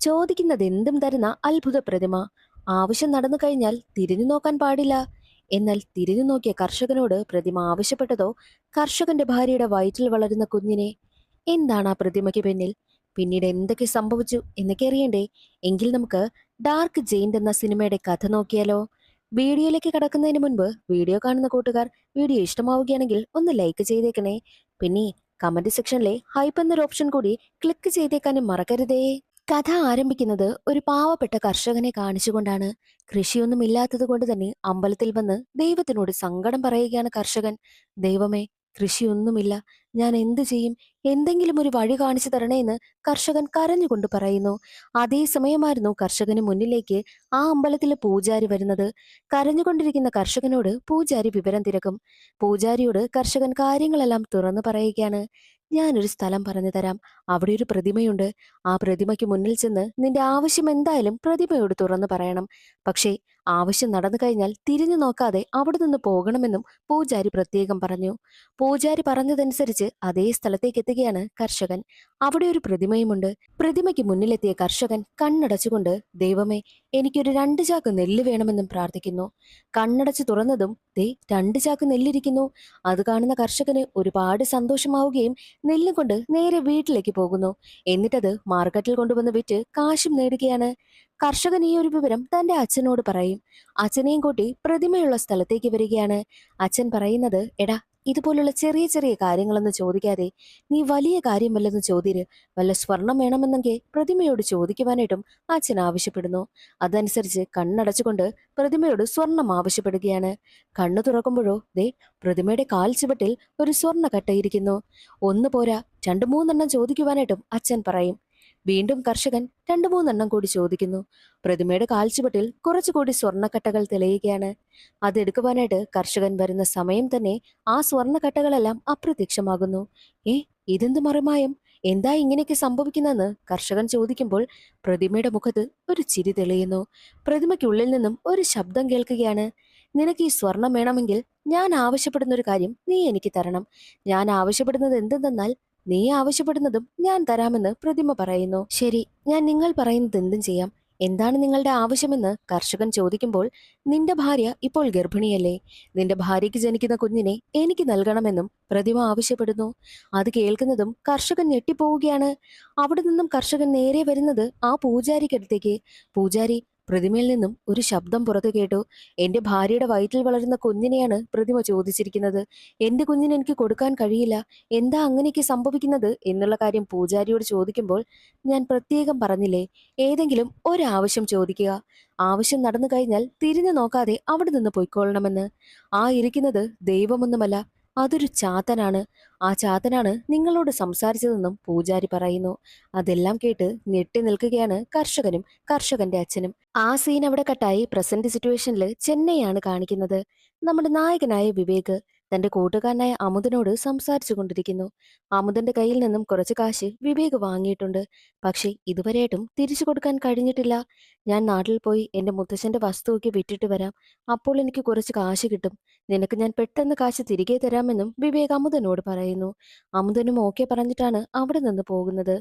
ചോദിക്കുന്നത് എന്തും തരുന്ന അത്ഭുത പ്രതിമ. ആവശ്യം നടന്നു കഴിഞ്ഞാൽ തിരിഞ്ഞു നോക്കാൻ പാടില്ല. എന്നാൽ തിരിഞ്ഞു നോക്കിയ കർഷകനോട് പ്രതിമ ആവശ്യപ്പെട്ടതോ കർഷകന്റെ ഭാര്യയുടെ വയറ്റിൽ വളരുന്ന കുഞ്ഞിനെ. എന്താണ് ആ പ്രതിമയ്ക്ക് പിന്നിൽ? പിന്നീട് എന്തൊക്കെ സംഭവിച്ചു എന്നൊക്കെ അറിയണ്ടേ? എങ്കിൽ നമുക്ക് ഡാർക്ക് ജെയിന്റ് എന്ന സിനിമയുടെ കഥ നോക്കിയാലോ? വീഡിയോയിലേക്ക് കടക്കുന്നതിന് മുൻപ് വീഡിയോ കാണുന്ന കൂട്ടുകാർ വീഡിയോ ഇഷ്ടമാവുകയാണെങ്കിൽ ഒന്ന് ലൈക്ക് ചെയ്തേക്കണേ. പിന്നെ കമന്റ് സെക്ഷനിലെ ഹൈപ്പ് എന്നൊരു ഓപ്ഷൻ കൂടി ക്ലിക്ക് ചെയ്തേക്കാനും മറക്കരുതേ. കഥ ആരംഭിക്കുന്നത് ഒരു പാവപ്പെട്ട കർഷകനെ കാണിച്ചുകൊണ്ടാണ്. കൃഷിയൊന്നും ഇല്ലാത്തത് കൊണ്ട് തന്നെ അമ്പലത്തിൽ വന്ന് ദൈവത്തിനോട് സങ്കടം പറയുകയാണ് കർഷകൻ. ദൈവമേ, കൃഷിയൊന്നുമില്ല, ഞാൻ എന്തു ചെയ്യും? എന്തെങ്കിലും ഒരു വഴി കാണിച്ചു തരണേ എന്ന് കർഷകൻ കരഞ്ഞുകൊണ്ട് പറയുന്നു. അതേ സമയമായിരുന്നു കർഷകന് മുന്നിലേക്ക് ആ അമ്പലത്തിലെ പൂജാരി വരുന്നത്. കരഞ്ഞുകൊണ്ടിരിക്കുന്ന കർഷകനോട് പൂജാരി വിവരം തിരക്കും. പൂജാരിയോട് കർഷകൻ കാര്യങ്ങളെല്ലാം തുറന്നു പറയുകയാണ്. ഞാനൊരു സ്ഥലം പറഞ്ഞു തരാം. അവിടെ ഒരു പ്രതിമയുണ്ട്. ആ പ്രതിമയ്ക്ക് മുന്നിൽ ചെന്ന് നിന്റെ ആവശ്യം എന്തായാലും പ്രതിമയോട് തുറന്നു പറയണം. പക്ഷേ ആവശ്യം നടന്നു കഴിഞ്ഞാൽ തിരിഞ്ഞു നോക്കാതെ അവിടെ നിന്ന് പോകണമെന്നും പൂജാരി പ്രത്യേകം പറഞ്ഞു. പൂജാരി പറഞ്ഞതനുസരിച്ച് അതേ സ്ഥലത്തേക്ക് എത്തുകയാണ് കർഷകൻ. അവിടെ ഒരു പ്രതിമയുമുണ്ട്. പ്രതിമയ്ക്ക് മുന്നിലെത്തിയ കർഷകൻ കണ്ണടച്ചുകൊണ്ട്, ദൈവമേ, എനിക്കൊരു 2 ചാക്ക് നെല്ല് വേണമെന്നും പ്രാർത്ഥിക്കുന്നു. കണ്ണടച്ചു തുറന്നതും ദേ 2 ചാക്ക് നെല്ലിരിക്കുന്നു. അത് കാണുന്ന കർഷകന് ഒരുപാട് സന്തോഷമാവുകയും നെല്ലും കൊണ്ട് നേരെ വീട്ടിലേക്ക് പോകുന്നു. എന്നിട്ടത് മാർക്കറ്റിൽ കൊണ്ടുവന്ന് വിറ്റ് കാശും നേടുകയാണ്. കർഷകൻ ഈ ഒരു വിവരം തന്റെ അച്ഛനോട് പറയും. അച്ഛനെയും കൂട്ടി പ്രതിമയുള്ള സ്ഥലത്തേക്ക് വരികയാണ്. അച്ഛൻ പറയുന്നത്, എടാ, ഇതുപോലുള്ള ചെറിയ ചെറിയ കാര്യങ്ങളൊന്നും ചോദിക്കാതെ നീ വലിയ കാര്യം വല്ലതും ചോദിര്. വല്ല സ്വർണം വേണമെന്നെങ്കിൽ പ്രതിമയോട് ചോദിക്കുവാനായിട്ടും അച്ഛൻ ആവശ്യപ്പെടുന്നു. അതനുസരിച്ച് കണ്ണടച്ചുകൊണ്ട് പ്രതിമയോട് സ്വർണം ആവശ്യപ്പെടുകയാണ്. കണ്ണു തുറക്കുമ്പോഴോ ദേ പ്രതിമയുടെ കാൽ ചുവട്ടിൽ ഒരു സ്വർണ്ണ കട്ടയിരിക്കുന്നു. ഒന്ന് പോരാ, 2-3 എണ്ണം ചോദിക്കുവാനായിട്ടും അച്ഛൻ പറയും. വീണ്ടും കർഷകൻ 2-3 എണ്ണം കൂടി ചോദിക്കുന്നു. പ്രതിമയുടെ കാൽച്ചുവട്ടിൽ കുറച്ചുകൂടി സ്വർണ്ണക്കട്ടകൾ തെളിയുകയാണ്. അതെടുക്കുവാനായിട്ട് കർഷകൻ വരുന്ന സമയം തന്നെ ആ സ്വർണ്ണക്കട്ടകളെല്ലാം അപ്രത്യക്ഷമാകുന്നു. ഏ, ഇതെന്ത് മറിമായം? എന്താ ഇങ്ങനെയൊക്കെ സംഭവിക്കുന്നതെന്ന് കർഷകൻ ചോദിക്കുമ്പോൾ പ്രതിമയുടെ മുഖത്ത് ഒരു ചിരി തെളിയുന്നു. പ്രതിമയ്ക്കുള്ളിൽ നിന്നും ഒരു ശബ്ദം കേൾക്കുകയാണ്. നിനക്ക് ഈ സ്വർണം വേണമെങ്കിൽ ഞാൻ ആവശ്യപ്പെടുന്ന ഒരു കാര്യം നീ എനിക്ക് തരണം. ഞാൻ ആവശ്യപ്പെടുന്നത് എന്തെന്നാൽ നീ ആവശ്യപ്പെടുന്നതും ഞാൻ തരാമെന്ന് പ്രതിമ പറയുന്നു. ശരി, ഞാൻ നിങ്ങൾ പറയുന്നത് എന്തും ചെയ്യാം. എന്താണ് നിങ്ങളുടെ ആവശ്യമെന്ന് കർഷകൻ ചോദിക്കുമ്പോൾ, നിന്റെ ഭാര്യ ഇപ്പോൾ ഗർഭിണിയല്ലേ? നിന്റെ ഭാര്യയ്ക്ക് ജനിക്കുന്ന കുഞ്ഞിനെ എനിക്ക് നൽകണമെന്നും പ്രതിമ ആവശ്യപ്പെടുന്നു. അത് കേൾക്കുന്നതും കർഷകൻ ഞെട്ടിപ്പോവുകയാണ്. അവിടെ നിന്നും കർഷകൻ നേരെ വരുന്നത് ആ പൂജാരിക്കടുത്തേക്ക്. പൂജാരി, പ്രതിമയിൽ നിന്നും ഒരു ശബ്ദം പുറത്തു കേട്ടു. എന്റെ ഭാര്യയുടെ വയറ്റിൽ വളരുന്ന കുഞ്ഞിനെയാണ് പ്രതിമ ചോദിച്ചിരിക്കുന്നത്. എന്റെ കുഞ്ഞിന് എനിക്ക് കൊടുക്കാൻ കഴിയില്ല. എന്താ അങ്ങനെയൊക്കെ സംഭവിക്കുന്നത് എന്നുള്ള കാര്യം പൂജാരിയോട് ചോദിക്കുമ്പോൾ, ഞാൻ പ്രത്യേകം പറഞ്ഞില്ലേ, ഏതെങ്കിലും ഒരാവശ്യം ചോദിക്കുക. ആവശ്യം നടന്നു കഴിഞ്ഞാൽ തിരിഞ്ഞു നോക്കാതെ അവിടെ നിന്ന് പൊയ്ക്കൊള്ളണമെന്ന്. ആ ഇരിക്കുന്നത് ദൈവമൊന്നുമല്ല, അതൊരു ചാത്തനാണ്. ആ ചാത്തനാണ് നിങ്ങളോട് സംസാരിച്ചതെന്നും പൂജാരി പറയുന്നു. അതെല്ലാം കേട്ട് ഞെട്ടി നിൽക്കുകയാണ് കർഷകനും കർഷകന്റെ അച്ഛനും. ആ സീൻ അവിടെ കട്ടായി പ്രസന്റ് സിറ്റുവേഷനിൽ ചെന്നൈയാണ് കാണിക്കുന്നത്. നമ്മുടെ നായകനായ വിവേക് തന്റെ കൂട്ടുകാരനായ അമുദനോട് സംസാരിച്ചു കൊണ്ടിരിക്കുന്നു. അമുദന്റെ കയ്യിൽ നിന്നും കുറച്ച് കാശ് വിവേക് വാങ്ങിയിട്ടുണ്ട്. പക്ഷെ ഇതുവരെയായിട്ടും തിരിച്ചു കൊടുക്കാൻ കഴിഞ്ഞിട്ടില്ല. ഞാൻ നാട്ടിൽ പോയി എന്റെ മുത്തശ്ശന്റെ വസ്തുവൊക്കെ വിറ്റിട്ട് വരാം. അപ്പോൾ എനിക്ക് കുറച്ച് കാശ് കിട്ടും. നിനക്ക് ഞാൻ പെട്ടെന്ന് കാശ് തിരികെ തരാമെന്നും വിവേക് അമുദനോട് പറയുന്നു. അമുദനും ഓക്കെ പറഞ്ഞിട്ടാണ് അവിടെ നിന്ന് പോകുന്നത്.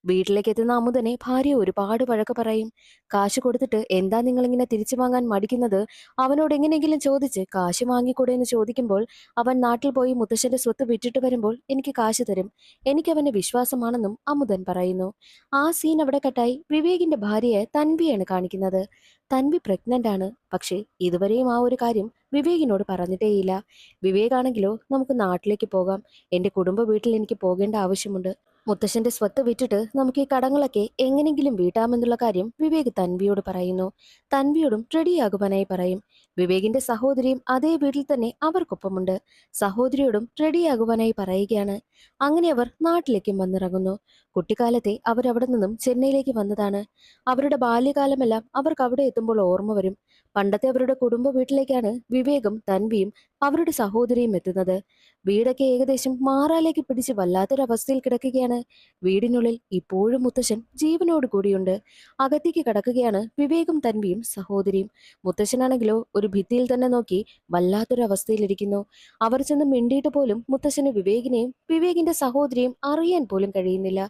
വീട്ടിലേക്ക് എത്തുന്ന അമുദനെ ഭാര്യ ഒരുപാട് വഴക്ക് പറയും. കാശ് കൊടുത്തിട്ട് എന്താ നിങ്ങളിങ്ങനെ തിരിച്ചു വാങ്ങാൻ മടിക്കുന്നത്? അവനോട് എങ്ങനെയെങ്കിലും ചോദിച്ച് കാശ് വാങ്ങിക്കൂടെ എന്ന് ചോദിക്കുമ്പോൾ, അവൻ നാട്ടിൽ പോയി മുത്തശ്ശന്റെ സ്വത്ത് വിറ്റിട്ട് വരുമ്പോൾ എനിക്ക് കാശ് തരും. എനിക്ക് അവന്റെ വിശ്വാസമാണെന്നും അമുദൻ പറയുന്നു. ആ സീൻ അവിടെ കട്ടായി വിവേകിന്റെ ഭാര്യയെ തൻവിയാണ് കാണിക്കുന്നത്. തൻവി പ്രഗ്നന്റ് ആണ്. പക്ഷേ ഇതുവരെയും ആ ഒരു കാര്യം വിവേകിനോട് പറഞ്ഞിട്ടേയില്ല. വിവേകാണെങ്കിലോ, നമുക്ക് നാട്ടിലേക്ക് പോകാം, എന്റെ കുടുംബ വീട്ടിൽ എനിക്ക് പോകേണ്ട ആവശ്യമുണ്ട്, മുത്തശ്ശന്റെ സ്വത്ത് വിറ്റിട്ട് നമുക്ക് ഈ കടങ്ങളൊക്കെ എങ്ങനെങ്കിലും വീട്ടാമെന്നുള്ള കാര്യം വിവേക് തൻവിയോട് പറയുന്നു. തൻവിയോടും റെഡിയാകുവാനായി പറയും. വിവേകിന്റെ സഹോദരിയും അതേ വീട്ടിൽ തന്നെ അവർക്കൊപ്പമുണ്ട്. സഹോദരിയോടും റെഡിയാകുവാനായി പറയുകയാണ്. അങ്ങനെ അവർ നാട്ടിലേക്കും വന്നിറങ്ങുന്നു. കുട്ടിക്കാലത്തെ അവരവിടെ നിന്നും ചെന്നൈയിലേക്ക് വന്നതാണ്. അവരുടെ ബാല്യകാലമെല്ലാം അവർക്ക് അവിടെ എത്തുമ്പോൾ ഓർമ്മ വരും. പണ്ടത്തെ അവരുടെ കുടുംബ വീട്ടിലേക്കാണ് വിവേകും തൻവിയും അവരുടെ സഹോദരിയും എത്തുന്നത്. വീടൊക്കെ ഏകദേശം മാറാലേക്ക് പിടിച്ച് വല്ലാത്തൊരവസ്ഥയിൽ കിടക്കുകയാണ്. വീടിനുള്ളിൽ ഇപ്പോഴും മുത്തശ്ശൻ ജീവനോട് കൂടിയുണ്ട്. അകത്തേക്ക് കടക്കുകയാണ് വിവേകും തൻവിയും സഹോദരിയും. മുത്തശ്ശനാണെങ്കിലോ ഒരു ഭിത്തിയിൽ തന്നെ നോക്കി വല്ലാത്തൊരവസ്ഥയിലിരിക്കുന്നു. അവർ ചെന്ന് മിണ്ടിയിട്ട് പോലും മുത്തശ്ശന് വിവേകിനെയും വിവേകിന്റെ സഹോദരിയും അറിയാൻ പോലും കഴിയുന്നില്ല.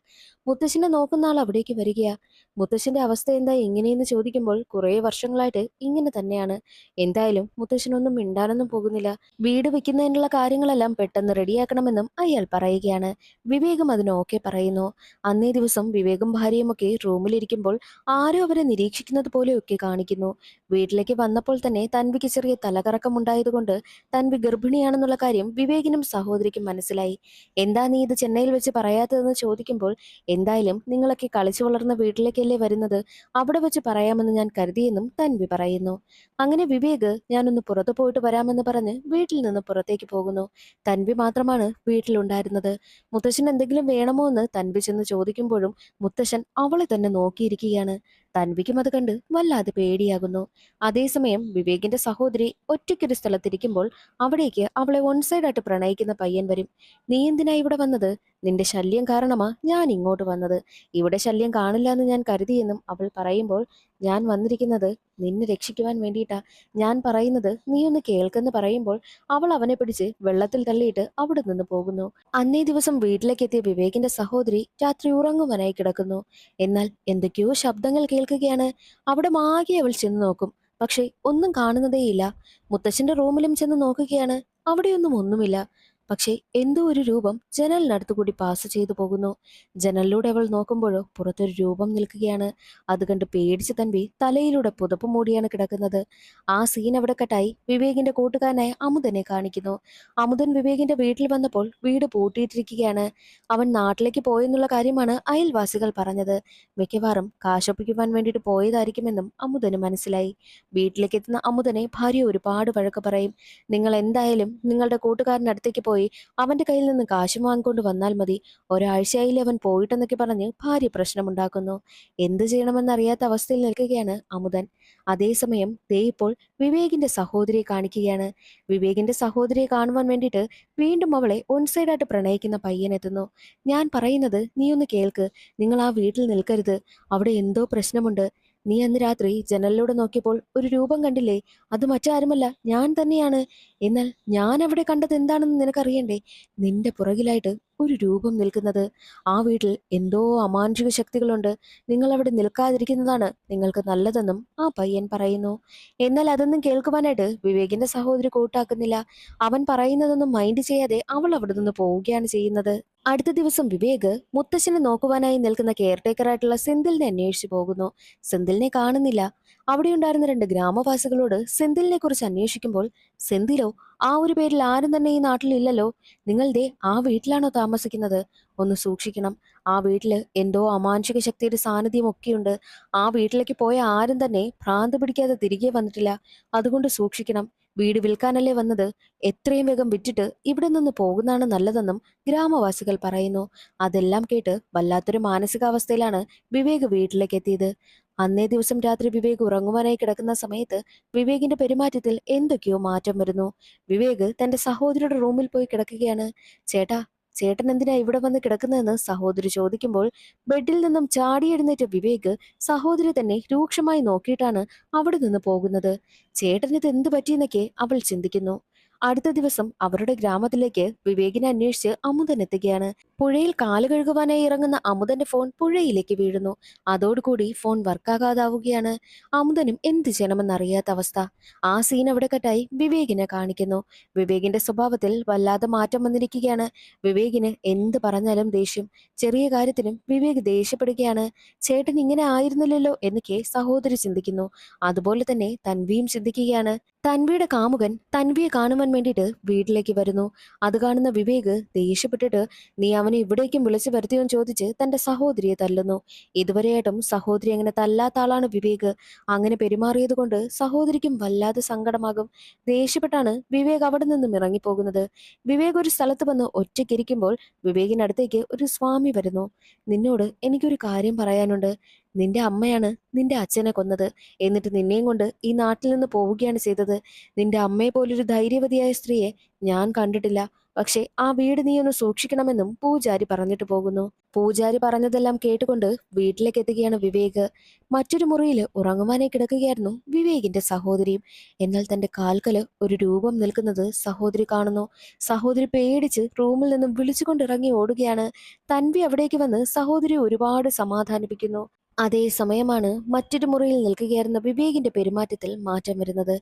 മുത്തശ്ശനെ നോക്കുന്ന ആൾ അവിടേക്ക് വരികയാ. മുത്തശ്ശന്റെ അവസ്ഥ എന്താ ഇങ്ങനെയെന്ന് ചോദിക്കുമ്പോൾ കുറേ വർഷങ്ങളായിട്ട് ഇങ്ങനെ തന്നെയാണ്. എന്തായാലും മുത്തശ്ശനൊന്നും മിണ്ടാനൊന്നും പോകുന്നില്ല. വീട് വെക്കുന്നതിനുള്ള കാര്യങ്ങളെല്ലാം പെട്ടെന്ന് റെഡിയാക്കണമെന്നും അയാൾ പറയുകയാണ്. വിവേകും അതിന് ഓക്കെ പറയുന്നു. അന്നേ ദിവസം വിവേകും ഭാര്യയുമൊക്കെ റൂമിലിരിക്കുമ്പോൾ ആരോ അവരെ നിരീക്ഷിക്കുന്നത് പോലെയൊക്കെ കാണിക്കുന്നു. വീട്ടിലേക്ക് വന്നപ്പോൾ തന്നെ തൻവിക്ക് ചെറിയ തലകറക്കമുണ്ടായതുകൊണ്ട് തൻവി ഗർഭിണിയാണെന്നുള്ള കാര്യം വിവേകിനും സഹോദരിക്കും മനസ്സിലായി. എന്താ നീ ഇത് ചെന്നൈയിൽ വെച്ച് പറയാത്തതെന്ന് ചോദിക്കുമ്പോൾ, എന്തായാലും നിങ്ങളൊക്കെ കളിച്ചു വളർന്ന വീട്ടിലേക്കല്ലേ വരുന്നത്, അവിടെ വെച്ച് പറയാമെന്ന് ഞാൻ കരുതിയെന്നും തൻവി പറയുന്നു. അങ്ങനെ വിവേക് ഞാനൊന്ന് പുറത്തു പോയിട്ട് വരാമെന്ന് പറഞ്ഞ് വീട്ടിൽ നിന്ന് പുറത്തേക്ക് പോകുന്നു. തൻവി മാത്രമാണ് വീട്ടിലുണ്ടായിരുന്നത്. മുത്തശ്ശൻ എന്തെങ്കിലും വേണമോ എന്ന് തൻവി ചെന്ന് ചോദിക്കുമ്പോഴും മുത്തശ്ശൻ അവളെ തന്നെ നോക്കിയിരിക്കുകയാണ്. തൻവിക്കും അത് കണ്ട് വല്ലാതെ പേടിയാകുന്നു. അതേസമയം വിവേകിന്റെ സഹോദരി ഒറ്റയ്ക്കൊരു സ്ഥലത്തിരിക്കുമ്പോൾ അവിടേക്ക് അവളെ വൺ സൈഡായിട്ട് പ്രണയിക്കുന്ന പയ്യൻ വരും. നീ എന്തിനാ ഇവിടെ വന്നത്? നിന്റെ ശല്യം കാരണമാ ഞാൻ ഇങ്ങോട്ട് വന്നത്. ഇവിടെ ശല്യം കാണില്ല എന്ന് ഞാൻ കരുതിയെന്നും അവൾ പറയുമ്പോൾ, ഞാൻ വന്നിരിക്കുന്നത് നിന്നെ രക്ഷിക്കുവാൻ വേണ്ടിയിട്ടാ. ഞാൻ പറയുന്നത് നീ ഒന്ന് കേൾക്കെന്ന് പറയുമ്പോൾ അവൾ അവനെ പിടിച്ച് വെള്ളത്തിൽ തള്ളിയിട്ട് അവിടെ നിന്ന് പോകുന്നു. അന്നേ ദിവസം വീട്ടിലേക്ക് എത്തിയ വിവേകിന്റെ സഹോദരി രാത്രി ഉറങ്ങുവാനായി കിടക്കുന്നു. എന്നാൽ എന്തൊക്കെയോ ശബ്ദങ്ങൾ കേൾക്കുകയാണ്. അവിടെ മാകെ അവൾ ചെന്ന് നോക്കും. പക്ഷെ ഒന്നും കാണുന്നതേയില്ല. മുത്തശ്ശന്റെ റൂമിലും ചെന്ന് നോക്കുകയാണ്. അവിടെയൊന്നും ഒന്നുമില്ല. പക്ഷേ എന്തോ ഒരു രൂപം ജനലിനടുത്തു കൂടി പാസ് ചെയ്തു പോകുന്നു. ജനലിലൂടെ അവൾ നോക്കുമ്പോഴോ പുറത്തൊരു രൂപം നിൽക്കുകയാണ്. അത് കണ്ട് പേടിച്ച് തൻവി തലയിലൂടെ പുതപ്പ് മൂടിയാണ് കിടക്കുന്നത്. ആ സീൻ അവിടെ കട്ടായി വിവേകിന്റെ കൂട്ടുകാരനായ അമുദനെ കാണിക്കുന്നു. അമുദൻ വിവേകിന്റെ വീട്ടിൽ വന്നപ്പോൾ വീട് പൂട്ടിയിട്ടിരിക്കുകയാണ്. അവൻ നാട്ടിലേക്ക് പോയെന്നുള്ള കാര്യമാണ് അയൽവാസികൾ പറഞ്ഞത്. മിക്കവാറും കാശൊപ്പിക്കുവാൻ വേണ്ടിയിട്ട് പോയതായിരിക്കുമെന്നും അമുദന് മനസ്സിലായി. വീട്ടിലേക്ക് എത്തുന്ന അമുദനെ ഭാര്യ ഒരുപാട് വഴക്ക് പറയും. നിങ്ങൾ എന്തായാലും നിങ്ങളുടെ കൂട്ടുകാരനടുത്തേക്ക് പോയി അവന്റെ കയ്യിൽ നിന്ന് കാശ് വാങ്ങിക്കൊണ്ട് വന്നാൽ മതി. ഒരാഴ്ചയായില്ലേ അവൻ പോയിട്ടെന്നൊക്കെ പറഞ്ഞ് ഭാര്യ പ്രശ്നമുണ്ടാക്കുന്നു. എന്ത് ചെയ്യണമെന്നറിയാത്ത അവസ്ഥയിൽ നിൽക്കുകയാണ് അമുദൻ. അതേസമയം ദേ ഇപ്പോൾ വിവേകിന്റെ സഹോദരിയെ കാണിക്കുകയാണ്. വിവേകിന്റെ സഹോദരിയെ കാണുവാൻ വേണ്ടിയിട്ട് വീണ്ടും അവളെ ഒൺ സൈഡായിട്ട് പ്രണയിക്കുന്ന പയ്യനെത്തുന്നു. ഞാൻ പറയുന്നത് നീ ഒന്ന് കേൾക്ക്. നിങ്ങൾ ആ വീട്ടിൽ നിൽക്കരുത്. അവിടെ എന്തോ പ്രശ്നമുണ്ട്. നീ അന്ന് രാത്രി ജനലിലൂടെ നോക്കിയപ്പോൾ ഒരു രൂപം കണ്ടില്ലേ? അത് മറ്റാരുമല്ല, ഞാൻ തന്നെയാണ്. എന്നാൽ ഞാൻ അവിടെ കണ്ടത് എന്താണെന്ന് നിനക്കറിയണ്ടേ? നിന്റെ പുറകിലായിട്ട് ഒരു രൂപം നിൽക്കുന്നത്. ആ വീട്ടിൽ എന്തോ അമാനുഷിക ശക്തികളുണ്ട്. നിങ്ങൾ അവിടെ നിൽക്കാതിരിക്കുന്നതാണ് നിങ്ങൾക്ക് നല്ലതെന്നും ആ പയ്യൻ പറയുന്നു. എന്നാൽ അതൊന്നും കേൾക്കുവാനായിട്ട് വിവേകിന്റെ സഹോദരി കൂട്ടാക്കുന്നില്ല. അവൻ പറയുന്നതൊന്നും മൈൻഡ് ചെയ്യാതെ അവൾ അവിടെ നിന്ന് പോവുകയാണ് ചെയ്യുന്നത്. അടുത്ത ദിവസം വിവേക് മുത്തശ്ശനെ നോക്കുവാനായി നിൽക്കുന്ന കെയർടേക്കറായിട്ടുള്ള സെന്തിലിനെ അന്വേഷിച്ചു പോകുന്നു. സെന്തിലിനെ കാണുന്നില്ല. അവിടെയുണ്ടായിരുന്ന രണ്ട് ഗ്രാമവാസികളോട് സെന്തിലിനെ കുറിച്ച് അന്വേഷിക്കുമ്പോൾ, സെന്തിലോ? ആ ഒരു പേരിൽ ആരും തന്നെ ഈ നാട്ടിലില്ലല്ലോ. നിങ്ങൾ ദേ ആ വീട്ടിലാണോ താമസിക്കുന്നത്? ഒന്ന് സൂക്ഷിക്കണം. ആ വീട്ടില് എന്തോ അമാനുഷിക ശക്തിയുടെ സാന്നിധ്യം ഒക്കെയുണ്ട്. ആ വീട്ടിലേക്ക് പോയ ആരും തന്നെ ഭ്രാന്ത് പിടിക്കാതെ തിരികെ വന്നിട്ടില്ല. അതുകൊണ്ട് സൂക്ഷിക്കണം. വീട് വിൽക്കാനല്ലേ വന്നത്? എത്രയും വേഗം വിറ്റിട്ട് ഇവിടെ നിന്ന് പോകുന്നതാണ് നല്ലതെന്നും ഗ്രാമവാസികൾ പറയുന്നു. അതെല്ലാം കേട്ട് വല്ലാത്തൊരു മാനസികാവസ്ഥയിലാണ് വിവേക് വീട്ടിലേക്ക് എത്തിയത്. അന്നേ ദിവസം രാത്രി വിവേക് ഉറങ്ങുവാനായി കിടക്കുന്ന സമയത്ത് വിവേകിന്റെ പെരുമാറ്റത്തിൽ എന്തൊക്കെയോ മാറ്റം വരുന്നു. വിവേക് തന്റെ സഹോദരിയുടെ റൂമിൽ പോയി കിടക്കുകയാണ്. ചേട്ടാ, ചേട്ടൻ എന്തിനാ ഇവിടെ വന്ന് കിടക്കുന്നതെന്ന് സഹോദരി ചോദിക്കുമ്പോൾ, ബെഡിൽ നിന്നും ചാടി എഴുന്നേറ്റ വിവേക് സഹോദരി തന്നെ രൂക്ഷമായി നോക്കിയിട്ടാണ് അവിടെ നിന്ന് പോകുന്നത്. ചേട്ടന് ഇത് എന്ത് പറ്റിയെന്നൊക്കെ അവൾ ചിന്തിക്കുന്നു. അടുത്ത ദിവസം അവരുടെ ഗ്രാമത്തിലേക്ക് വിവേകിനെ അന്വേഷിച്ച് അമുദൻ എത്തുകയാണ്. പുഴയിൽ കാല് കഴുകുവാനായി ഇറങ്ങുന്ന അമുദന്റെ ഫോൺ പുഴയിലേക്ക് വീഴുന്നു. അതോടുകൂടി ഫോൺ വർക്കാകാതാവുകയാണ്. അമുദനും എന്ത് ചെയ്യണമെന്നറിയാത്ത അവസ്ഥ. ആ സീൻ അവിടെ കട്ടായി വിവേകിനെ കാണിക്കുന്നു. വിവേകിന്റെ സ്വഭാവത്തിൽ വല്ലാതെ മാറ്റം വന്നിരിക്കുകയാണ്. വിവേകിന് എന്ത് പറഞ്ഞാലും ദേഷ്യം. ചെറിയ കാര്യത്തിനും വിവേക് ദേഷ്യപ്പെടുകയാണ്. ചേട്ടൻ ഇങ്ങനെ ആയിരുന്നില്ലല്ലോ എന്നൊക്കെ സഹോദരി ചിന്തിക്കുന്നു. അതുപോലെ തന്നെ തൻവിയും ചിന്തിക്കുകയാണ്. തൻവിയുടെ കാമുകൻ തൻവിയെ കാണുവാൻ വേണ്ടിയിട്ട് വീട്ടിലേക്ക് വരുന്നു. അത് കാണുന്ന വിവേക് ദേഷ്യപ്പെട്ടിട്ട്, നീ അവനെ ഇവിടേക്കും വിളിച്ചു വരുത്തിയോന്ന് ചോദിച്ച് തന്റെ സഹോദരിയെ തല്ലുന്നു. ഇതുവരെയായിട്ടും സഹോദരി അങ്ങനെ തല്ലാത്ത ആളാണ് വിവേക്. അങ്ങനെ പെരുമാറിയത് കൊണ്ട് സഹോദരിക്കും വല്ലാതെ സങ്കടമാകും. ദേഷ്യപ്പെട്ടാണ് വിവേക് അവിടെ നിന്നും ഇറങ്ങിപ്പോകുന്നത്. വിവേക് ഒരു സ്ഥലത്ത് വന്ന് ഒറ്റയ്ക്കിരിക്കുമ്പോൾ വിവേകിനടുത്തേക്ക് ഒരു സ്വാമി വരുന്നു. നിന്നോട് എനിക്കൊരു കാര്യം പറയാനുണ്ട്. നിന്റെ അമ്മയാണ് നിന്റെ അച്ഛനെ കൊന്നത്. എന്നിട്ട് നിന്നെയും കൊണ്ട് ഈ നാട്ടിൽ നിന്ന് പോവുകയാണ് ചെയ്തത്. നിന്റെ അമ്മയെ പോലൊരു ധൈര്യവതിയായ സ്ത്രീയെ ഞാൻ കണ്ടിട്ടില്ല. പക്ഷെ ആ വീട് നീ ഒന്ന് സൂക്ഷിക്കണമെന്നും പൂജാരി പറഞ്ഞിട്ട് പോകുന്നു. പൂജാരി പറഞ്ഞതെല്ലാം കേട്ടുകൊണ്ട് വീട്ടിലേക്ക് എത്തുകയാണ് വിവേക്. മറ്റൊരു മുറിയിൽ ഉറങ്ങുവാനായി കിടക്കുകയായിരുന്നു വിവേകിന്റെ സഹോദരിയും. എന്നാൽ തന്റെ കാൽക്കല് ഒരു രൂപം നിൽക്കുന്നത് സഹോദരി കാണുന്നു. സഹോദരി പേടിച്ച് റൂമിൽ നിന്നും വിളിച്ചുകൊണ്ടിറങ്ങി ഓടുകയാണ്. തൻവി അവിടേക്ക് വന്ന് സഹോദരി ഒരുപാട് സമാധാനിപ്പിക്കുന്നു. അതേ സമയമാണ് മറ്റൊരു മുറിയിൽ നിൽക്കുകയായിരുന്ന വിവേകിന്റെ പെരുമാറ്റത്തിൽ മാറ്റം വരുന്നത്.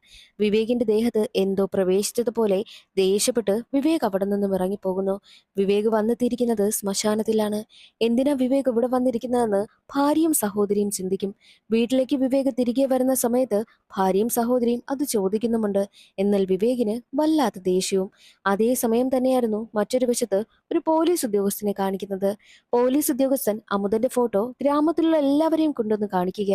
വിവേകിന്റെ ദേഹത്ത് എന്തോ പ്രവേശിച്ചതുപോലെ ദേഷ്യപ്പെട്ട് വിവേക് അവിടെ നിന്നും ഇറങ്ങിപ്പോകുന്നു. വിവേക് വന്നെത്തിയിരിക്കുന്നത് ശ്മശാനത്തിലാണ്. എന്തിനാ വിവേക് ഇവിടെ വന്നിരിക്കുന്നതെന്ന് ഭാര്യയും സഹോദരിയും ചിന്തിക്കും. വീട്ടിലേക്ക് വിവേക് തിരികെ വരുന്ന സമയത്ത് ഭാര്യയും സഹോദരിയും അത് ചോദിക്കുന്നുമുണ്ട്. എന്നാൽ വിവേകിന് വല്ലാത്ത ദേഷ്യവും. അതേ സമയം തന്നെയായിരുന്നു മറ്റൊരു വശത്ത് ഒരു പോലീസ് ഉദ്യോഗസ്ഥനെ കാണിക്കുന്നത്. പോലീസ് ഉദ്യോഗസ്ഥൻ അമുതന്റെ ഫോട്ടോ ഗ്രാമത്തിലുള്ള എല്ലാവരെയും കൊണ്ടുവന്ന് കാണിക്കുക.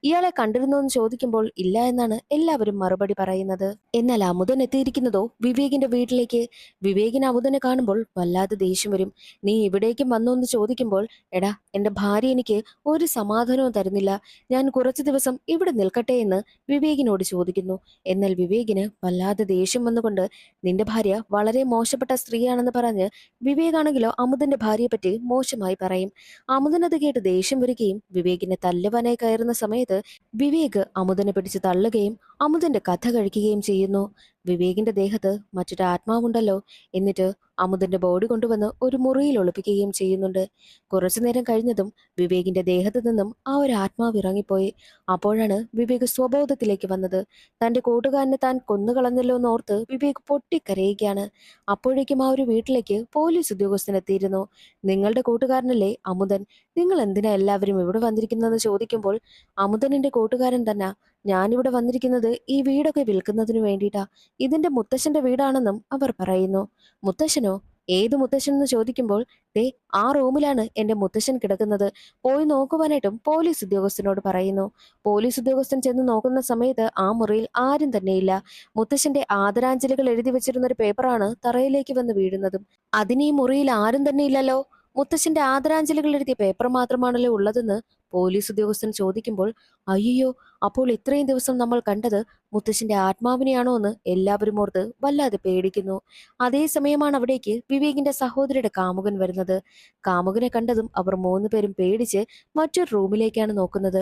ഇയാളെ കണ്ടിരുന്നോ എന്ന് ചോദിക്കുമ്പോൾ ഇല്ല എന്നാണ് എല്ലാവരും മറുപടി പറയുന്നത്. എന്നാൽ അമുതൻ എത്തിയിരിക്കുന്നതോ വിവേകിന്റെ വീട്ടിലേക്ക്. വിവേകിന് അമുതനെ കാണുമ്പോൾ വല്ലാതെ ദേഷ്യം വരും. നീ ഇവിടേക്കും വന്നോ എന്ന് ചോദിക്കുമ്പോൾ, എടാ എന്റെ ഭാര്യ എനിക്ക് ഒരു സമാധാനവും തരുന്നില്ല, ഞാൻ കുറച്ചു ദിവസം ഇവിടെ നിൽക്കട്ടെ എന്ന് വിവേകിനോട് ചോദിക്കുന്നു. എന്നാൽ വിവേകിന് വല്ലാതെ ദേഷ്യം വന്നുകൊണ്ട് നിന്റെ ഭാര്യ വളരെ മോശപ്പെട്ട സ്ത്രീയാണെന്ന് പറഞ്ഞ് വിവേകാണെങ്കിലോ അമുതന്റെ ഭാര്യയെ പറ്റി മോശമായി പറയും. അമുദനത് കേട്ട് ദേഷ്യം വരികയും വിവേകിനെ തല്ലുവാനായി കയറുന്ന സമയത്ത് വിവേക് അമുദനെ പിടിച്ച് തള്ളുകയും അമുദന്റെ കഥ കഴിക്കുകയും ചെയ്യുന്നു. വിവേകിന്റെ ദേഹത്ത് മറ്റൊരു ആത്മാവുണ്ടല്ലോ. എന്നിട്ട് അമുദന്റെ ബോഡി കൊണ്ടുവന്ന് ഒരു മുറിയിൽ ഒളിപ്പിക്കുകയും ചെയ്യുന്നുണ്ട്. കുറച്ചു നേരം കഴിഞ്ഞതും വിവേകിന്റെ ദേഹത്ത് നിന്നും ആ ഒരു ആത്മാവ് ഇറങ്ങിപ്പോയി. അപ്പോഴാണ് വിവേക് സ്വബോധത്തിലേക്ക് വന്നത്. തന്റെ കൂട്ടുകാരനെ താൻ കൊന്നുകളഞ്ഞല്ലോ എന്നോർത്ത് വിവേക് പൊട്ടിക്കരയുകയാണ്. അപ്പോഴേക്കും ആ ഒരു വീട്ടിലേക്ക് പോലീസ് ഉദ്യോഗസ്ഥൻ എത്തിയിരുന്നു. നിങ്ങളുടെ കൂട്ടുകാരനല്ലേ അമുദൻ, നിങ്ങൾ എന്തിനാ എല്ലാവരും ഇവിടെ വന്നിരിക്കുന്നതെന്ന് ചോദിക്കുമ്പോൾ, അമുദൻ എന്റെ കൂട്ടുകാരൻ തന്നെ, ഞാനിവിടെ വന്നിരിക്കുന്നത് ഈ വീടൊക്കെ വിൽക്കുന്നതിനു വേണ്ടിയിട്ടാ, ഇതിന്റെ മുത്തശ്ശന്റെ വീടാണെന്നും അവർ പറയുന്നു. മുത്തശ്ശനോ? ഏത് മുത്തശ്ശൻ എന്ന് ചോദിക്കുമ്പോൾ, ദേ ആ റൂമിലാണ് എന്റെ മുത്തശ്ശൻ കിടക്കുന്നത്, പോയി നോക്കുവാനായിട്ടും പോലീസ് ഉദ്യോഗസ്ഥനോട് പറയുന്നു. പോലീസ് ഉദ്യോഗസ്ഥൻ ചെന്ന് നോക്കുന്ന സമയത്ത് ആ മുറിയിൽ ആരും തന്നെയില്ല. മുത്തശ്ശന്റെ ആദരാഞ്ജലികൾ എഴുതി വെച്ചിരുന്ന ഒരു പേപ്പറാണ് തറയിലേക്ക് വന്ന് വീഴുന്നതും. അതിന് ഈ മുറിയിൽ ആരും തന്നെ ഇല്ലല്ലോ, മുത്തശ്ശന്റെ ആദരാഞ്ജലികൾ എഴുതിയ പേപ്പർ മാത്രമാണല്ലോ ഉള്ളതെന്ന് പോലീസ് ഉദ്യോഗസ്ഥൻ ചോദിക്കുമ്പോൾ, അയ്യോ, അപ്പോൾ ഇത്രയും ദിവസം നമ്മൾ കണ്ടത് മുത്തശ്ശന്റെ ആത്മാവിനെയാണോ എന്ന് എല്ലാവരും ഓർത്ത് വല്ലാതെ പേടിക്കുന്നു. അതേ സമയമാണ് അവിടേക്ക് വിവേകിന്റെ സഹോദരിയുടെ കാമുകൻ വരുന്നത്. കാമുകനെ കണ്ടതും അവർ മൂന്നുപേരും പേടിച്ച് മറ്റൊരു റൂമിലേക്കാണ് നോക്കുന്നത്.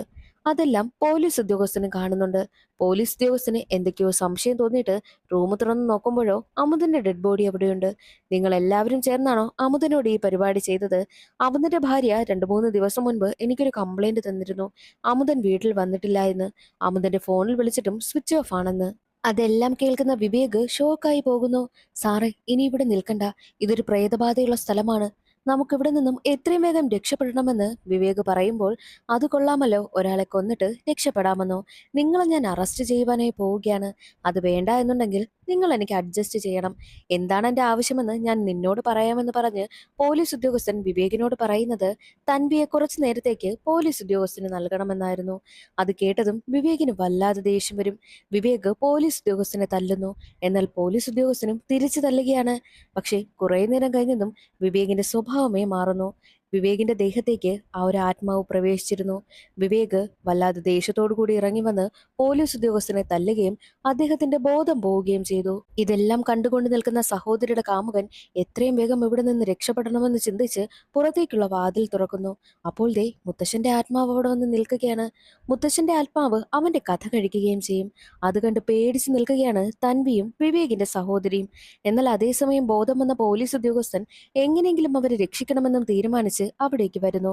അതെല്ലാം പോലീസ് ഉദ്യോഗസ്ഥനും കാണുന്നുണ്ട്. പോലീസ് ഉദ്യോഗസ്ഥന് എന്തൊക്കെയോ സംശയം തോന്നിയിട്ട് റൂം തുറന്ന് നോക്കുമ്പോഴോ അമുദന്റെ ഡെഡ് ബോഡി അവിടെയുണ്ട്. നിങ്ങൾ എല്ലാവരും ചേർന്നാണോ അമുദനോട് ഈ പരിപാടി ചെയ്തത്? അമുദന്റെ ഭാര്യ 2-3 ദിവസം മുൻപ് എനിക്കൊരു കംപ്ലൈന്റ് തന്നിരുന്നു, അമുദൻ വീട്ടിൽ വന്നിട്ടില്ല എന്ന്. അമുദന്റെ ഫോണിൽ വിളിച്ചിട്ടും സ്വിച്ച് ഓഫ് ആണെന്ന്. അതെല്ലാം കേൾക്കുന്ന വിവേക് ഷോക്കായി പോകുന്നു. സാറേ, ഇനി ഇവിടെ നിൽക്കണ്ട, ഇതൊരു പ്രേതബാധയുള്ള സ്ഥലമാണ്, നമുക്കിവിടെ നിന്നും എത്രയും വേഗം രക്ഷപ്പെടണമെന്ന് വിവേക് പറയുമ്പോൾ, അത് കൊള്ളാമല്ലോ, ഒരാളെ കൊന്നിട്ട് രക്ഷപ്പെടാമെന്നോ? നിങ്ങളെ ഞാൻ അറസ്റ്റ് ചെയ്യുവാനായി പോവുകയാണ്. അത് വേണ്ട എന്നുണ്ടെങ്കിൽ നിങ്ങൾ എനിക്ക് അഡ്ജസ്റ്റ് ചെയ്യണം. എന്താണ് എന്റെ ആവശ്യമെന്ന് ഞാൻ നിന്നോട് പറയാമെന്ന് പറഞ്ഞ് പോലീസ് ഉദ്യോഗസ്ഥൻ വിവേകിനോട് പറയുന്നത് തൻവിയെ കുറച്ചു നേരത്തേക്ക് പോലീസ് ഉദ്യോഗസ്ഥന് നൽകണമെന്നായിരുന്നു. അത് കേട്ടതും വിവേകിന് വല്ലാതെ ദേഷ്യം വരും. വിവേക് പോലീസ് ഉദ്യോഗസ്ഥനെ തല്ലുന്നു. എന്നാൽ പോലീസ് ഉദ്യോഗസ്ഥനും തിരിച്ചു തല്ലുകയാണ്. പക്ഷേ കുറെ നേരം കഴിഞ്ഞതും വിവേകിന്റെ സ്വഭാവമേ മാറുന്നു. വിവേകിന്റെ ദേഹത്തേക്ക് ആ ഒരു ആത്മാവ് പ്രവേശിച്ചിരുന്നു. വിവേക് വല്ലാതെ ദേഷ്യത്തോടു കൂടി ഇറങ്ങി വന്ന് പോലീസ് ഉദ്യോഗസ്ഥനെ തല്ലുകയും അദ്ദേഹത്തിന്റെ ബോധം പോവുകയും ചെയ്തു. ഇതെല്ലാം കണ്ടുകൊണ്ട് നിൽക്കുന്ന സഹോദരിയുടെ കാമുകൻ എത്രയും വേഗം ഇവിടെ നിന്ന് രക്ഷപ്പെടണമെന്ന് ചിന്തിച്ച് പുറത്തേക്കുള്ള വാതിൽ തുറക്കുന്നു. അപ്പോൾ ദേ മുത്തശ്ശന്റെ ആത്മാവ് അവിടെ വന്ന് നിൽക്കുകയാണ്. മുത്തശ്ശന്റെ ആത്മാവ് അവന്റെ കഥ കഴിക്കുകയും ചെയ്യും. അത് കണ്ട് പേടിച്ച് നിൽക്കുകയാണ് തൻവിയും വിവേകിന്റെ സഹോദരിയും. എന്നാൽ അതേസമയം ബോധം വന്ന പോലീസ് ഉദ്യോഗസ്ഥൻ എങ്ങനെയെങ്കിലും അവരെ രക്ഷിക്കണമെന്നും തീരുമാനിച്ച് അവിടേക്ക് വരുന്നു.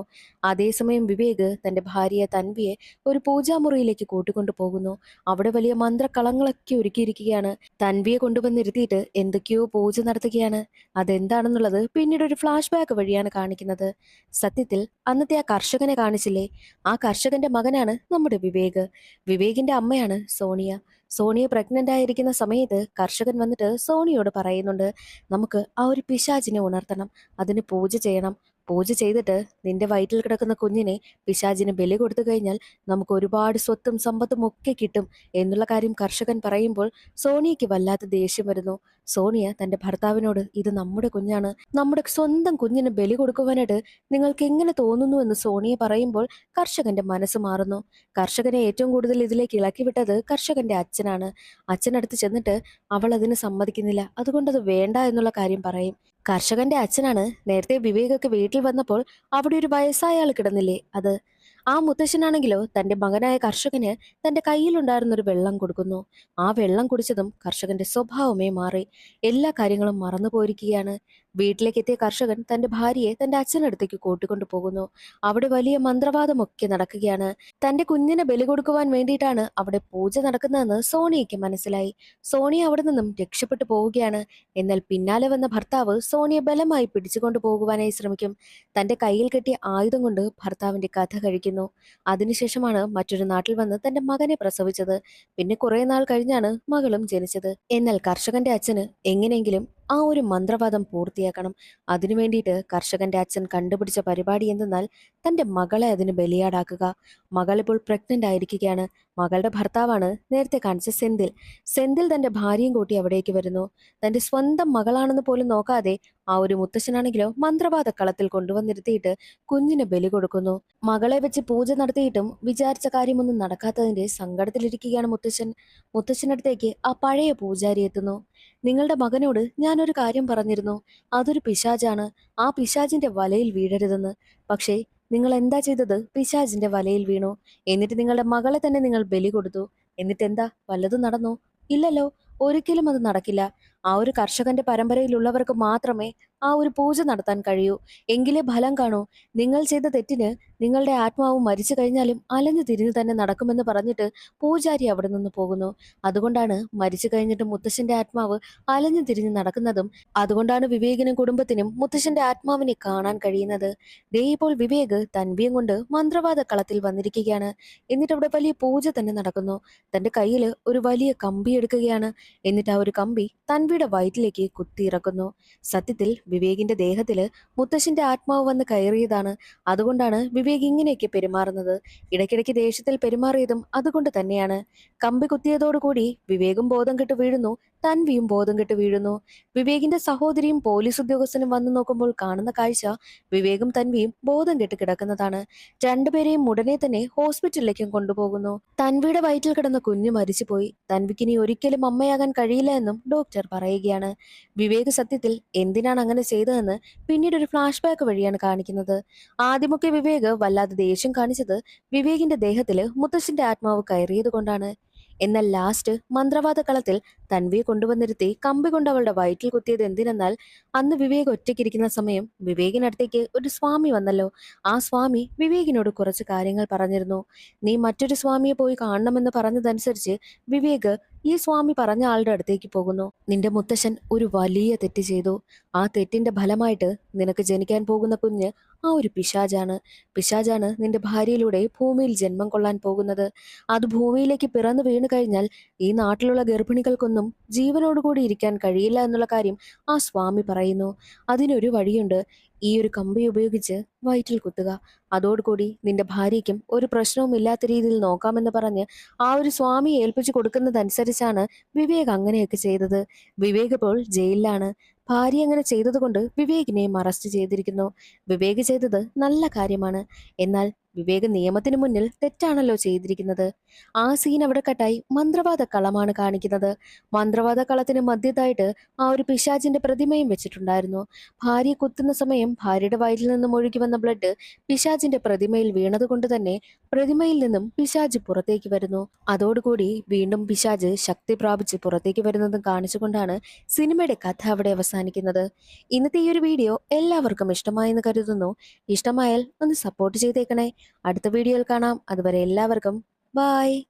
അതേസമയം വിവേക് തന്റെ ഭാര്യയെ തൻവിയെ ഒരു പൂജാമുറിയിലേക്ക് കൂട്ടിക്കൊണ്ടു പോകുന്നു. അവിടെ വലിയ മന്ത്രക്കളങ്ങളൊക്കെ ഒരുക്കിയിരിക്കുകയാണ്. തൻവിയെ കൊണ്ടുവന്നിരുത്തിയിട്ട് എന്തൊക്കെയോ പൂജ നടത്തുകയാണ്. അതെന്താണെന്നുള്ളത് പിന്നീട് ഒരു ഫ്ലാഷ് ബാക്ക് വഴിയാണ് കാണിക്കുന്നത്. സത്യത്തിൽ അന്നത്തെ ആ കർഷകനെ കാണിച്ചില്ലേ, ആ കർഷകന്റെ മകനാണ് നമ്മുടെ വിവേക്. വിവേകിന്റെ അമ്മയാണ് സോണിയ. സോണിയ പ്രഗ്നന്റ് ആയിരിക്കുന്ന സമയത്ത് കർഷകൻ വന്നിട്ട് സോണിയോട് പറയുന്നുണ്ട്, നമുക്ക് ആ ഒരു പിശാചിനെ ഉണർത്തണം, അതിന് പൂജ ചെയ്യണം. പൂജ ചെയ്തിട്ട് നിന്റെ വയറ്റിൽ കിടക്കുന്ന കുഞ്ഞിനെ പിശാചിന് ബലി കൊടുത്തു കഴിഞ്ഞാൽ നമുക്ക് ഒരുപാട് സ്വത്തും സമ്പത്തും ഒക്കെ കിട്ടും എന്നുള്ള കാര്യം കർഷകൻ പറയുമ്പോൾ സോണിയയ്ക്ക് വല്ലാത്ത ദേഷ്യം വരുന്നു. സോണിയ തന്റെ ഭർത്താവിനോട്, ഇത് നമ്മുടെ കുഞ്ഞാണ്, നമ്മുടെ സ്വന്തം കുഞ്ഞിന് ബലി കൊടുക്കുവാനായിട്ട് നിങ്ങൾക്ക് എങ്ങനെ തോന്നുന്നു എന്ന് സോണിയ പറയുമ്പോൾ കർഷകന്റെ മനസ്സ് മാറുന്നു. കർഷകനെ ഏറ്റവും കൂടുതൽ ഇതിലേക്ക് ഇളക്കി വിട്ടത് കർഷകന്റെ അച്ഛനാണ്. അച്ഛനടുത്ത് ചെന്നിട്ട് അവൾ അതിന് സമ്മതിക്കുന്നില്ല, അതുകൊണ്ടത് വേണ്ട എന്നുള്ള കാര്യം പറയും. കർഷകന്റെ അച്ഛനാണ് നേരത്തെ വിവേകൊക്കെ വീട്ടിൽ വന്നപ്പോൾ അവിടെ ഒരു വയസ്സായ ആൾ കിടന്നില്ലേ അത്. ആ മുത്തശ്ശനാണെങ്കിലോ തന്റെ മകനായ കർഷകന് തന്റെ കയ്യിലുണ്ടായിരുന്ന ഒരു വെള്ളം കൊടുക്കുന്നു. ആ വെള്ളം കുടിച്ചതും കർഷകന്റെ സ്വഭാവമേ മാറി. എല്ലാ കാര്യങ്ങളും മറന്നു പോയിരിക്കുകയാണ്. വീട്ടിലേക്ക് എത്തിയ കർഷകൻ തന്റെ ഭാര്യയെ തന്റെ അച്ഛനടുത്തേക്ക് കൂട്ടിക്കൊണ്ടു പോകുന്നു. അവിടെ വലിയ മന്ത്രവാദമൊക്കെ നടക്കുകയാണ്. തന്റെ കുഞ്ഞിനെ ബലി കൊടുക്കുവാൻ വേണ്ടിയിട്ടാണ് അവിടെ പൂജ നടക്കുന്നതെന്ന് സോണിയയ്ക്ക് മനസ്സിലായി. സോണിയ അവിടെ നിന്നും രക്ഷപ്പെട്ടു പോവുകയാണ്. എന്നാൽ പിന്നാലെ വന്ന ഭർത്താവ് സോണിയെ ബലമായി പിടിച്ചുകൊണ്ടു പോകുവാനായി ശ്രമിക്കും. തന്റെ കയ്യിൽ കെട്ടിയ ആയുധം കൊണ്ട് ഭർത്താവിന്റെ കഥ കഴിക്കുന്നു. അതിനുശേഷമാണ് മറ്റൊരു നാട്ടിൽ വന്ന് തന്റെ മകനെ പ്രസവിച്ചത്. പിന്നെ കുറെ നാൾ കഴിഞ്ഞാണ് മകളും ജനിച്ചത്. എന്നാൽ കർഷകന്റെ അച്ഛന് എങ്ങനെയെങ്കിലും ആ ഒരു മന്ത്രവാദം പൂർത്തിയാക്കണം. അതിനു വേണ്ടിയിട്ട് കർഷകന്റെ അച്ഛൻ കണ്ടുപിടിച്ച പരിപാടി എന്തെന്നാൽ തന്റെ മകളെ അതിന് ബലിയാടാക്കുക. മകൾ ഇപ്പോൾ പ്രഗ്നന്റ് ആയിരിക്കുകയാണ്. മകളുടെ ഭർത്താവാണ് നേരത്തെ കാണിച്ച സെന്തിൽ. സെന്തിൽ തന്റെ ഭാര്യയും കൂട്ടി അവിടേക്ക് വരുന്നു. തന്റെ സ്വന്തം മകളാണെന്ന് പോലും നോക്കാതെ ആ ഒരു മുത്തശ്ശനാണെങ്കിലോ മന്ത്രവാദ കളത്തിൽ കൊണ്ടുവന്നിരുത്തിയിട്ട് കുഞ്ഞിന് ബലി കൊടുക്കുന്നു. മകളെ വെച്ച് പൂജ നടത്തിയിട്ടും വിചാരിച്ച കാര്യമൊന്നും നടക്കാത്തതിന്റെ സങ്കടത്തിലിരിക്കുകയാണ് മുത്തശ്ശൻ. മുത്തശ്ശനടുത്തേക്ക് ആ പഴയ പൂജാരി എത്തുന്നു. നിങ്ങളുടെ മകനോട് ഞാനൊരു കാര്യം പറഞ്ഞിരുന്നു. അതൊരു പിശാചാണ്. ആ പിശാചിന്റെ വലയിൽ വീഴരുതെന്ന്. പക്ഷേ നിങ്ങൾ എന്താ ചെയ്തത്? പിശാചിന്റെ വലയിൽ വീണു. എന്നിട്ട് നിങ്ങളുടെ മകളെ തന്നെ നിങ്ങൾ ബലി കൊടുത്തു. എന്നിട്ട് എന്താ വല്ലതും നടന്നോ? ഇല്ലല്ലോ. ഒരിക്കലും അത് നടക്കില്ല. ആ ഒരു കർഷകന്റെ പരമ്പരയിലുള്ളവർക്ക് മാത്രമേ ആ ഒരു പൂജ നടത്താൻ കഴിയൂ. എങ്കിലേ ഫലം കാണൂ. നിങ്ങൾ ചെയ്ത തെറ്റിന് നിങ്ങളുടെ ആത്മാവ് മരിച്ചു കഴിഞ്ഞാലും അലഞ്ഞു തിരിഞ്ഞു തന്നെ നടക്കുമെന്ന് പറഞ്ഞിട്ട് പൂജാരി അവിടെ നിന്ന് പോകുന്നു. അതുകൊണ്ടാണ് മരിച്ചു കഴിഞ്ഞിട്ട് മുത്തശ്ശന്റെ ആത്മാവ് അലഞ്ഞു തിരിഞ്ഞു നടക്കുന്നതും. അതുകൊണ്ടാണ് വിവേകിനും കുടുംബത്തിനും മുത്തശ്ശന്റെ ആത്മാവിനെ കാണാൻ കഴിയുന്നത്. ദേ ഇപ്പോൾ വിവേക് തൻവിയും കൊണ്ട് മന്ത്രവാദ കളത്തിൽ വന്നിരിക്കുകയാണ്. എന്നിട്ട് അവിടെ വലിയ പൂജ തന്നെ നടക്കുന്നു. തന്റെ കയ്യിൽ ഒരു വലിയ കമ്പി എടുക്കുകയാണ്. എന്നിട്ട് ആ ഒരു കമ്പി തൻവിയുടെ വയറ്റിലേക്ക് കുത്തിയിറക്കുന്നു. സത്യത്തിൽ വിവേകിന്റെ ദേഹത്തില് മുത്തശ്ശന്റെ ആത്മാവ് വന്ന് കയറിയതാണ്. അതുകൊണ്ടാണ് വിവേക് ഇങ്ങനെയൊക്കെ പെരുമാറുന്നത്. ഇടയ്ക്കിടയ്ക്ക് ദേഷ്യത്തിൽ പെരുമാറിയതും അതുകൊണ്ട് തന്നെയാണ്. കമ്പി കുത്തിയതോടുകൂടി വിവേകും ബോധം കെട്ട് വീഴുന്നു. തൻവിയും ബോധം കെട്ട് വീഴുന്നു. വിവേകിന്റെ സഹോദരിയും പോലീസ് ഉദ്യോഗസ്ഥനും വന്നു നോക്കുമ്പോൾ കാണുന്ന കാഴ്ച വിവേകും തൻവിയും ബോധം കെട്ട് കിടക്കുന്നതാണ്. രണ്ടുപേരെയും ഉടനെ തന്നെ ഹോസ്പിറ്റലിലേക്കും കൊണ്ടുപോകുന്നു. തൻവിയുടെ വയറ്റിൽ കിടന്ന കുഞ്ഞ് മരിച്ചുപോയി. തൻവിക്കിനി ഒരിക്കലും അമ്മയാകാൻ കഴിയില്ല എന്നും ഡോക്ടർ പറയുകയാണ്. വിവേക് സത്യത്തിൽ എന്തിനാണ് അങ്ങനെ ചെയ്തതെന്ന് പിന്നീട് ഒരു ഫ്ലാഷ് ബാക്ക് വഴിയാണ് കാണിക്കുന്നത്. ആദ്യമൊക്കെ വിവേക് വല്ലാതെ ദേഷ്യം കാണിച്ചത് വിവേകിന്റെ ദേഹത്തില് മുത്തശ്ശന്റെ ആത്മാവ് കയറിയത് കൊണ്ടാണ്. എന്നാൽ ലാസ്റ്റ് മന്ത്രവാദ കളത്തിൽ തൻവിയെ കൊണ്ടുവന്നിരുത്തി കമ്പി കൊണ്ട് അവളുടെ വയറ്റിൽ കുത്തിയത് എന്തിനെന്നാൽ അന്ന് വിവേക് ഒറ്റയ്ക്കിരിക്കുന്ന സമയം വിവേകിനടുത്തേക്ക് ഒരു സ്വാമി വന്നല്ലോ. ആ സ്വാമി വിവേകിനോട് കുറച്ച് കാര്യങ്ങൾ പറഞ്ഞിരുന്നു. നീ മറ്റൊരു സ്വാമിയെ പോയി കാണണമെന്ന് പറഞ്ഞതനുസരിച്ച് വിവേക് ഈ സ്വാമി പറഞ്ഞ ആളുടെ അടുത്തേക്ക് പോകുന്നു. നിന്റെ മുത്തശ്ശൻ ഒരു വലിയ തെറ്റ് ചെയ്തു. ആ തെറ്റിന്റെ ഫലമായിട്ട് നിനക്ക് ജനിക്കാൻ പോകുന്ന കുഞ്ഞ് ആ ഒരു പിശാചാണ്. പിശാചാണ് നിന്റെ ഭാര്യയിലൂടെ ഭൂമിയിൽ ജന്മം കൊള്ളാൻ പോകുന്നത്. അത് ഭൂമിയിലേക്ക് പിറന്നു വീണു കഴിഞ്ഞാൽ ഈ നാട്ടിലുള്ള ഗർഭിണികൾക്കൊന്നും ജീവനോടുകൂടി ഇരിക്കാൻ കഴിയില്ല എന്നുള്ള കാര്യം ആ സ്വാമി പറയുന്നു. അതിനൊരു വഴിയുണ്ട്. ഈ ഒരു കമ്പി ഉപയോഗിച്ച് വയറ്റിൽ കുത്തുക. അതോടുകൂടി നിന്റെ ഭാര്യയ്ക്കും ഒരു പ്രശ്നവും ഇല്ലാത്ത രീതിയിൽ നോക്കാമെന്ന് പറഞ്ഞ് ആ ഒരു സ്വാമി ഏൽപ്പിച്ചു കൊടുക്കുന്നതനുസരിച്ചാണ് വിവേക് അങ്ങനെയൊക്കെ ചെയ്തത്. വിവേക് ഇപ്പോൾ ജയിലിലാണ്. ഭാര്യ അങ്ങനെ ചെയ്തതുകൊണ്ട് വിവേകിനെയും അറസ്റ്റ് ചെയ്തിരിക്കുന്നു. വിവേക് ചെയ്തത് നല്ല കാര്യമാണ്. എന്നാൽ വിവേക് നിയമത്തിന് മുന്നിൽ തെറ്റാണല്ലോ ചെയ്തിരിക്കുന്നത്. ആ സീൻ അവിടെ കട്ടായി മന്ത്രവാദ കളമാണ് കാണിക്കുന്നത്. മന്ത്രവാദ കളത്തിന് മധ്യത്തായിട്ട് ആ ഒരു പിശാചിന്റെ പ്രതിമയും വെച്ചിട്ടുണ്ടായിരുന്നു. ഭാര്യയെ കുത്തുന്ന സമയം ഭാര്യയുടെ വയറ്റിൽ നിന്നും ഒഴുകി വന്ന ബ്ലഡ് പിശാചിന്റെ പ്രതിമയിൽ വീണതുകൊണ്ട് തന്നെ പ്രതിമയിൽ നിന്നും പിശാച് പുറത്തേക്ക് വരുന്നു. അതോടുകൂടി വീണ്ടും പിശാച് ശക്തി പ്രാപിച്ച് പുറത്തേക്ക് വരുന്നതും കാണിച്ചുകൊണ്ടാണ് സിനിമയുടെ കഥ അവിടെ അവസാനിക്കുന്നത്. ഇന്നത്തെ ഈ ഒരു വീഡിയോ എല്ലാവർക്കും ഇഷ്ടമായെന്ന് കരുതുന്നു. ഇഷ്ടമായാൽ ഒന്ന് സപ്പോർട്ട് ചെയ്തേക്കണേ. അടുത്ത വീഡിയോയിൽ കാണാം. അതുവരെ എല്ലാവർക്കും ബായ്.